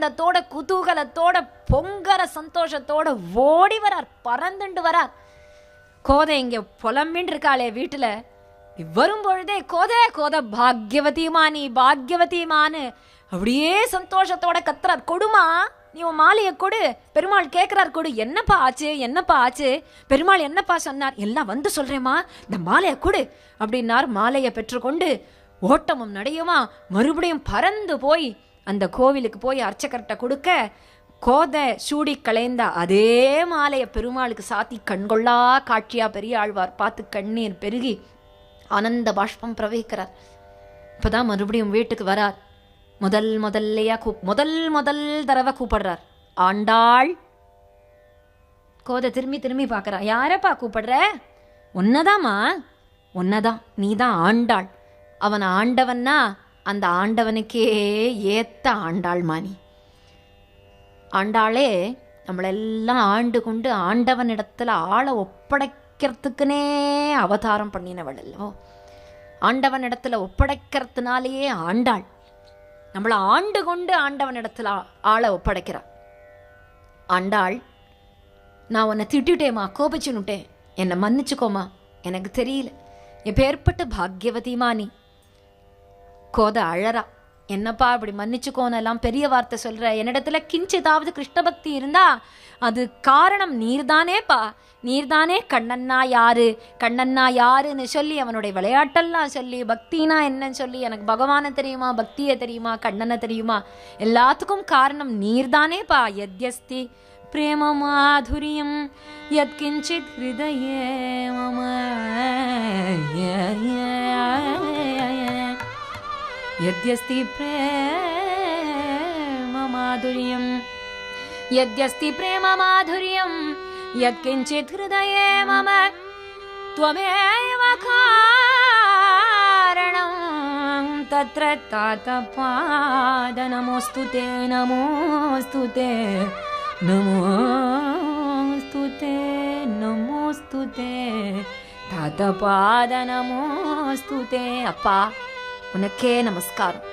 ஆனந்தத்தோட குதூகலத்தோட பொங்கர சந்தோஷத்தோட ஓடி வரார், பறந்துண்டு வரார். கோதை இங்க புலம்பின்னு இருக்காளே வீட்டுல, வரும் பொழுதே கோதை கோதை பாக்யவதிமா, நீ பாக்யவதிமான்னு அப்படியே சந்தோஷத்தோட கத்துறார். கொடுமா, நீ உன் மாலையை கொடு. பெருமாள் கேட்கிறார், கொடு. என்னப்பா ஆச்சு, என்னப்பா ஆச்சு? பெருமாள் என்னப்பா சொன்னார்? எல்லாம் வந்து சொல்றேம்மா, இந்த மாலையை கொடு அப்படின்னார். மாலையை பெற்றுக்கொண்டு ஓட்டமும் நடையுமா மறுபடியும் பறந்து போய் அந்த கோவிலுக்கு போய் அர்ச்சகர்கிட்ட கொடுக்க, கோதை சூடி களைந்த அதே மாலையை பெருமாளுக்கு சாத்தி கண்கொள்ளா காட்சியா பெரிய ஆழ்வார் பார்த்து கண்ணீர் பெருகி ஆனந்த பாஷ்பம் பிரவகிக்கிறார். இப்பதான் மறுபடியும் வீட்டுக்கு வரார். முதல் தடவை கூப்பிடுறார், ஆண்டாள். கோதை திரும்பி திரும்பி பார்க்கறா. யாரப்பா கூப்பிடுற? ஒன்னதாமா, ஒன்னதான், நீதான் ஆண்டாள். அவன் ஆண்டவன்னா அந்த ஆண்டவனுக்கே ஏத்த ஆண்டாள் மாணி. ஆண்டாளே நம்மளெல்லாம் ஆண்டு கொண்டு ஆண்டவனிடத்துல ஆளை ஒப்படைக்கிறதுக்குனே அவதாரம் பண்ணினவள் அல்லவோ. ஆண்டவனிடத்துல ஒப்படைக்கிறதுனாலேயே ஆண்டாள். நம்மளை ஆண்டு கொண்டு ஆண்டவனிடத்துல ஆளை ஒப்படைக்கிறாள். ஆண்டாள், நான் உன்னை திட்டுட்டேம்மா, கோபிச்சுன்னுட்டேன், என்னை மன்னிச்சுக்கோமா, எனக்கு தெரியல, எப்பேற்பட்ட பாக்யவதிமா நீ. கோதை அழறா. என்னப்பா இப்படி மன்னிச்சுக்கோன்னு எல்லாம் பெரிய வார்த்தை சொல்ற? என்னிடத்துல கிஞ்சிதாவது கிருஷ்ண பக்தி இருந்தா அது காரணம் நீர்தானேப்பா. நீர்தானே கண்ணன்னா யாரு, கண்ணன்னா யாருன்னு சொல்லி அவனுடைய விளையாட்டெல்லாம் சொல்லி பக்தினா என்னன்னு சொல்லி எனக்கு பகவானை தெரியுமா, பக்தியை தெரியுமா, கண்ணனை தெரியுமா, எல்லாத்துக்கும் காரணம் நீர்தானேப்பா. யத்யஸ்தி பிரேம மாதுரியம் யத்கிஞ்சித் ஹிருதயே மம யத்யஸ்தி பிரேம மாதுரியம் யத்யஸ்தி பிரேம மாதுரியம் யத்கிஞ்சித் ஹிருதயே மம த்வமேவ காரணம் தத்ர தாதபாத நமோஸ்துதே நமோஸ்துதே நமோஸ்துதே நமோஸ்துதே தாதபாத நமோஸ்துதே. அப்பா உனக்கே நமஸ்காரம்.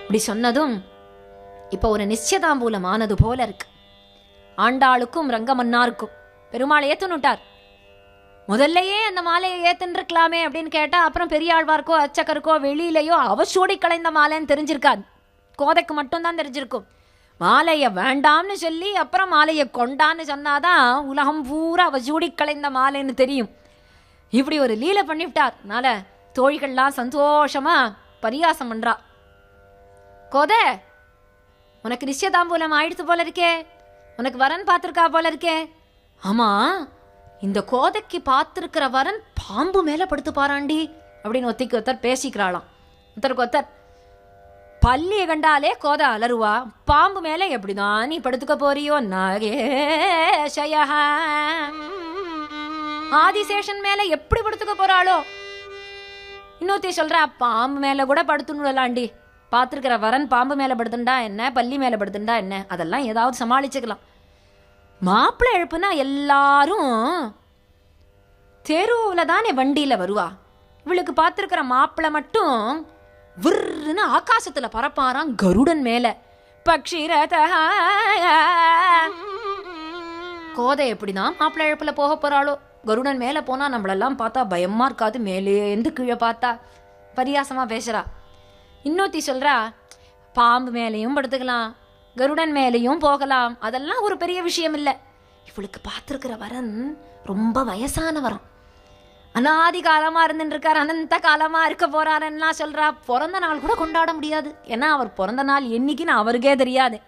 இப்படி சொன்னதும் இப்ப ஒரு நிச்சயதாம்பூலம் ஆனது போல இருக்கு. ஆண்டாளுக்கும் ரங்கமன்னாருக்கும் பெருமாளை ஏத்துனுட்டார். முதல்லையே அந்த மாலையை ஏத்துன்ருக்கலாமே அப்படின்னு கேட்டா அப்புறம் பெரியாழ்வார்க்கோ அர்ச்சகருக்கோ வெளியிலையோ அவசூடி களைந்த மாலைன்னு தெரிஞ்சிருக்காது. கோதைக்கு மட்டும்தான் தெரிஞ்சிருக்கும். மாலையை வேண்டாம்னு சொல்லி அப்புறம் மாலையை கொண்டான்னு சொன்னாதான் உலகம் பூரா அவசூடி களைந்த மாலைன்னு தெரியும். இப்படி ஒரு லீலை பண்ணிவிட்டார். அதனால தோழிகள்லாம் சந்தோஷமா பரியாசம் பண்றா. கோதை, உனக்கு நிச்சயதாம்பூலம் ஆயிடுத்து போல இருக்கே, உனக்கு வரன் பார்த்திருக்கா போல இருக்கே. ஆமா, இந்த கோதைக்கு பார்த்திருக்கிற வரன் பாம்பு மேல படுத்து பாராண்டி அப்படின்னு ஒத்திக்கு ஒருத்தர் பேசிக்கிறாளாம். ஒருத்தருக்கு ஒருத்தர். பள்ளியை கண்டாலே கோதை அலருவா, பாம்பு மேல எப்படிதான் நீ படுத்துக்க போறியோ நாகேஷய. ஆதிசேஷன் மேல எப்படி படுத்துக்க போறாளோ. இன்னொருத்தி சொல்றா, பாம்பு மேல கூட படுத்துணுலாண்டி, பார்த்துருக்கிற வரன் பாம்பு மேல படுத்துண்டா என்ன, பள்ளி மேல படுத்துண்டா என்ன, அதெல்லாம் ஏதாவது சமாளிச்சுக்கலாம். மாப்பிள்ளை எழுப்புனா எல்லாரும் தெருவுல தானே வண்டியில வருவா. இவளுக்கு பார்த்துருக்கிற மாப்பிள்ளை மட்டும் விர்ன்னு ஆகாசத்துல பரப்பாராம் கருடன் மேல. பக்ஷிரத கோதை எப்படிதான் மாப்பிள்ளை எழுப்புல போக போறாளோ. கருடன் மேல போனா நம்மளெல்லாம் பார்த்தா பயமா இருக்காது, மேலேந்து கீழே பார்த்தா. பரியாசமா பேசுறா. இன்னொத்தி சொல்றா, பாம்பு மேலையும் படுத்துக்கலாம், கருடன் மேலையும் போகலாம், அதெல்லாம் ஒரு பெரிய விஷயம் இல்லை. இவளுக்கு பார்த்துருக்கிற வரன் ரொம்ப வயசான வரம், அனாதி காலமா இருந்துட்டு இருக்காரு, அனந்த காலமா இருக்க போறாருன்னா சொல்றா. பிறந்த நாள் கூட கொண்டாட முடியாது, ஏன்னா அவர் பிறந்த நாள் என்னைக்குன்னு அவருக்கே தெரியாது.